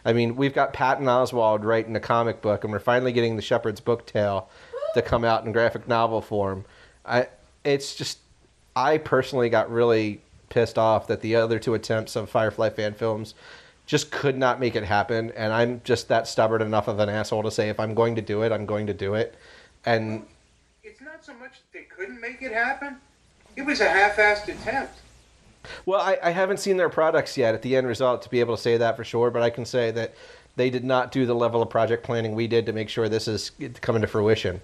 I mean, we've got Patton Oswalt writing a comic book, and we're finally getting the Shepherd's Book Tale to come out in graphic novel form. I personally got really pissed off that the other two attempts of Firefly fan films just could not make it happen, and I'm just that stubborn enough of an asshole to say if I'm going to do it, I'm going to do it. And it's not so much that they couldn't make it happen. It was a half-assed attempt. Well, I haven't seen their products yet at the end result to be able to say that for sure, but I can say that they did not do the level of project planning we did to make sure this is coming to fruition.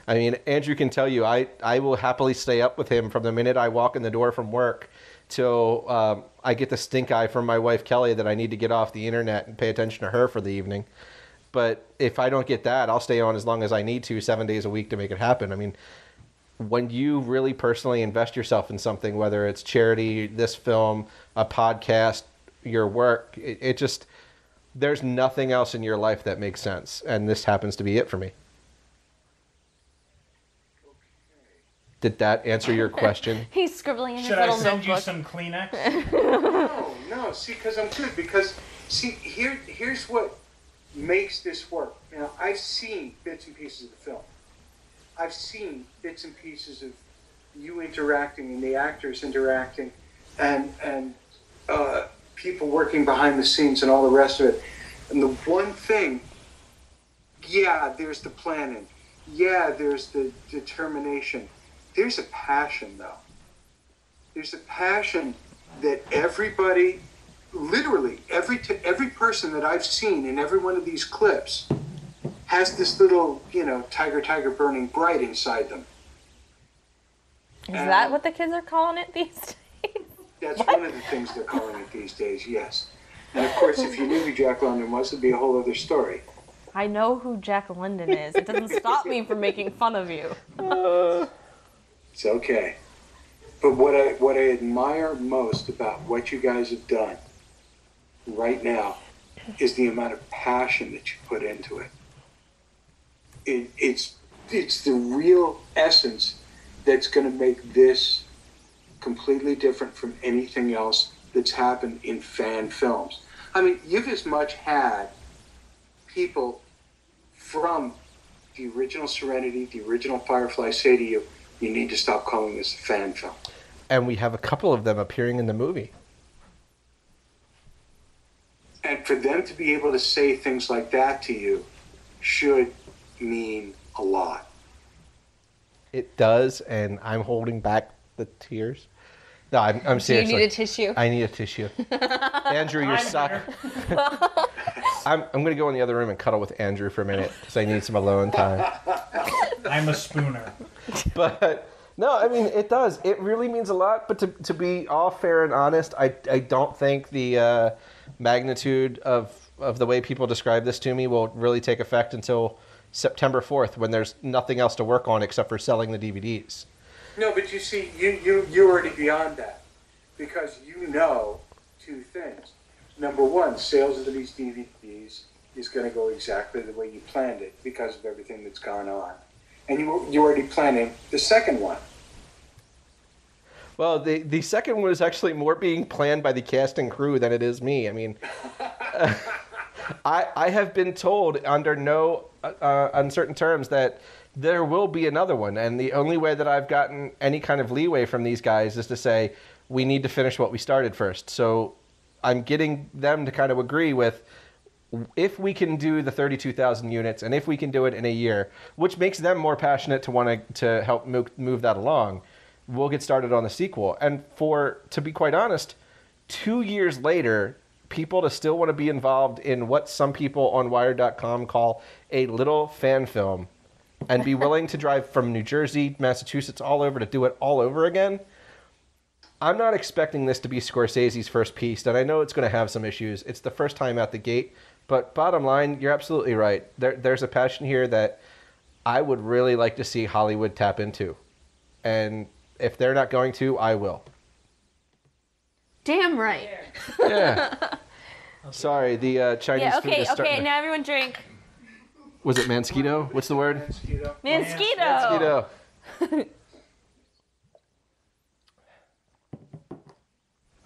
I mean, Andrew can tell you, I will happily stay up with him from the minute I walk in the door from work till I get the stink eye from my wife, Kelly, that I need to get off the internet and pay attention to her for the evening. But if I don't get that, I'll stay on as long as I need to, 7 days a week to make it happen. I mean, when you really personally invest yourself in something, whether it's charity, this film, a podcast, your work, it just, there's nothing else in your life that makes sense. And this happens to be it for me. Did that answer your question? He's scribbling in his Should little I send notebook. you some Kleenex? No, see, because I'm good. Because, see, here's what makes this work. You know, I've seen bits and pieces of the film. I've seen bits and pieces of you interacting and the actors interacting and people working behind the scenes and all the rest of it. And the one thing, yeah, there's the planning. Yeah, there's the determination. There's a passion, though. There's a passion that everybody, literally, every person that I've seen in every one of these clips has this little, tiger burning bright inside them. Is that what the kids are calling it these days? That's one of the things they're calling it these days, yes. And of course, if you knew who Jack London was, it'd be a whole other story. I know who Jack London is. It doesn't stop me from making fun of you. It's okay. But what I admire most about what you guys have done right now is the amount of passion that you put into it. It's the real essence that's going to make this completely different from anything else that's happened in fan films. I mean, you've as much had people from the original Serenity, the original Firefly say to you, you need to stop calling this a fan film. And we have a couple of them appearing in the movie. And for them to be able to say things like that to you should mean a lot. It does, and I'm holding back the tears. No, I'm serious. Do you need a tissue? I need a tissue. Andrew, you're suck. I'm going to go in the other room and cuddle with Andrew for a minute because I need some alone time. I'm a spooner. But no, I mean, it does. It really means a lot. But to be all fair and honest, I don't think the magnitude of the way people describe this to me will really take effect until September 4th, when there's nothing else to work on except for selling the DVDs. No, but you see, you're already beyond that, because you know two things. Number one, sales of these DVDs is going to go exactly the way you planned it because of everything that's gone on. And you're already planning the second one. Well, the second one is actually more being planned by the cast and crew than it is me. I mean, I have been told under no uncertain terms that there will be another one. And the only way that I've gotten any kind of leeway from these guys is to say, we need to finish what we started first. So I'm getting them to kind of agree with, if we can do the 32,000 units and if we can do it in a year, which makes them more passionate to want to help move that along, we'll get started on the sequel. And to be quite honest, 2 years later, people to still want to be involved in what some people on Wired.com call a little fan film and be willing to drive from New Jersey, Massachusetts, all over to do it all over again. I'm not expecting this to be Scorsese's first piece, and I know it's going to have some issues. It's the first time out the gate, but bottom line, you're absolutely right. There's a passion here that I would really like to see Hollywood tap into. And if they're not going to, I will. Damn right. Yeah. Sorry, the Chinese food is starting Okay, now everyone drink. Was it Mansquito? What's the word? Mansquito. Mansquito.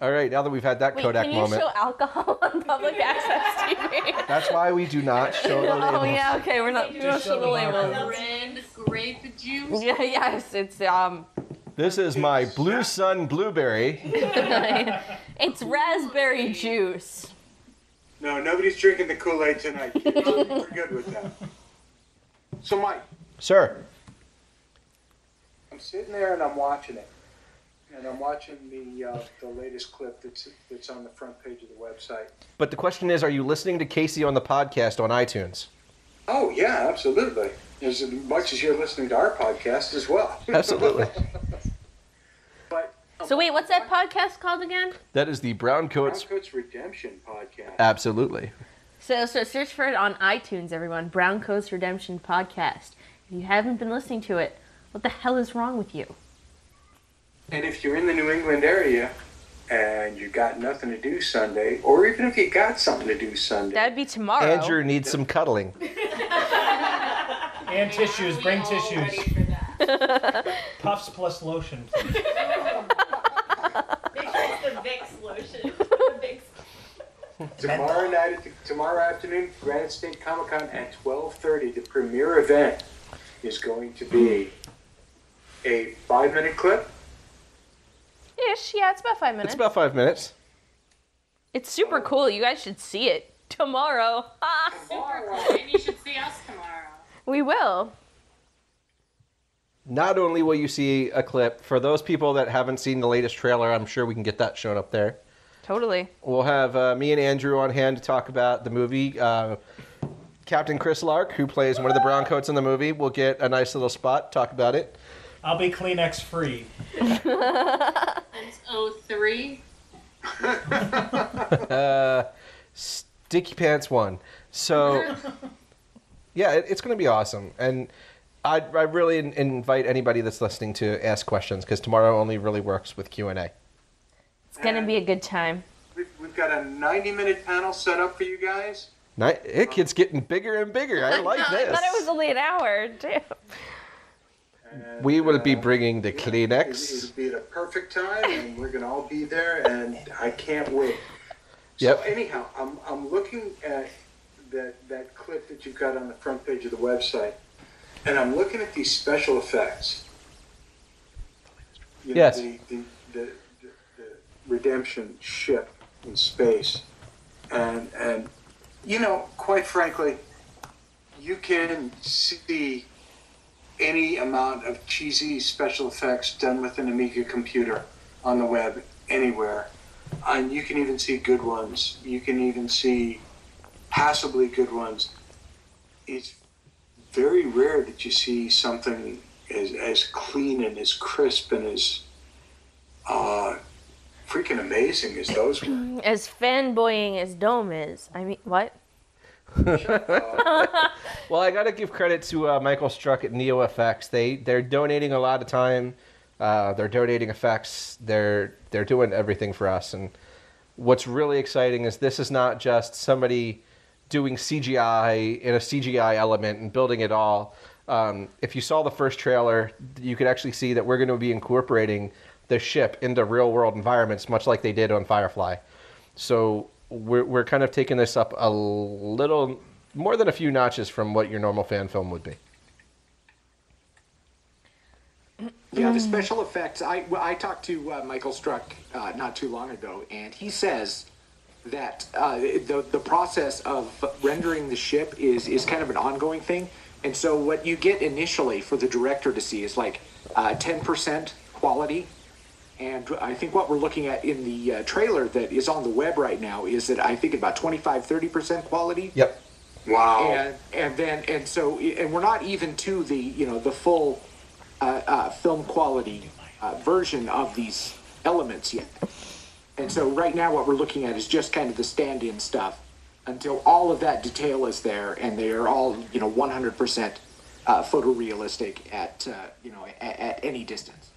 All right, now that we've had that Kodak can you moment. show alcohol on public access TV? That's why we do not show the labels. Oh yeah, okay, we don't Just show the show the labels. barcode. Red grape juice. Yeah, yes, it's This is my Blue Sun Blueberry. it's raspberry juice. No, nobody's drinking the Kool-Aid tonight, kids. We're good with that. So, Mike, Sir. I'm sitting there and I'm watching it. And I'm watching the latest clip that's on the front page of the website. But the question is, are you listening to Casey on the podcast on iTunes? Oh, yeah, absolutely. As much as you're listening to our podcast as well. Absolutely. But So wait, what's that podcast called again? That is the Browncoats. Browncoats Redemption podcast. Absolutely. So search for it on iTunes, everyone. Browncoats Redemption Podcast. If you haven't been listening to it, what the hell is wrong with you? And if you're in the New England area and you got nothing to do Sunday, or even if you got something to do Sunday, That'd be tomorrow. Andrew needs some cuddling. And tissues. Bring All tissues. ready for that. Puffs plus lotion, please. Make sure it's the Vicks lotion. The Vicks. tomorrow afternoon, Granite State Comic Con at 12:30, the premiere event is going to be a 5-minute clip. Ish, yeah, it's about 5 minutes. It's about 5 minutes. It's super cool. You guys should see it tomorrow. Super cool. And you should see us tomorrow. We will. Not only will you see a clip, for those people that haven't seen the latest trailer, I'm sure we can get that shown up there. Totally. We'll have me and Andrew on hand to talk about the movie. Captain Chris Lark, who plays one of the Browncoats in the movie, will get a nice little spot, talk about it. I'll be Kleenex free. It's 03. Sticky Pants 1. So, yeah, it's going to be awesome. And I really invite anybody that's listening to ask questions, because tomorrow only really works with Q&A. It's going to be a good time. We've got a 90-minute panel set up for you guys. It gets getting bigger and bigger. I like I this. thought it was only an hour. Damn. And, We will be bringing the It'll Kleenex. be at a perfect time, and we're going to all be there, and I can't wait. Yep. So anyhow, I'm looking at that clip that you've got on the front page of the website, and I'm looking at these special effects. You know, Yes. The redemption ship in space, and you know, quite frankly, you can see any amount of cheesy special effects done with an Amiga computer on the web anywhere. And you can even see good ones. You can even see passably good ones. It's very rare that you see something as clean and as crisp and as freaking amazing as those were. As fanboying as Dome is. I mean, what? Well, I got to give credit to Michael Struck at Neo FX. They're donating a lot of time. They're donating effects. They're doing everything for us. And what's really exciting is this is not just somebody doing CGI in a CGI element and building it all. If you saw the first trailer, you could actually see that we're going to be incorporating the ship into real-world environments, much like they did on Firefly. So we're kind of taking this up a little more than a few notches from what your normal fan film would be. Yeah, the special effects. I talked to Michael Struck not too long ago, and he says that the process of rendering the ship is kind of an ongoing thing. And so what you get initially for the director to see is like 10% quality. And I think what we're looking at in the trailer that is on the web right now is that I think about 25-30% quality. Yep. Wow. And we're not even to the full film quality version of these elements yet. And so right now what we're looking at is just kind of the stand-in stuff until all of that detail is there and they are all 100% photorealistic at any distance.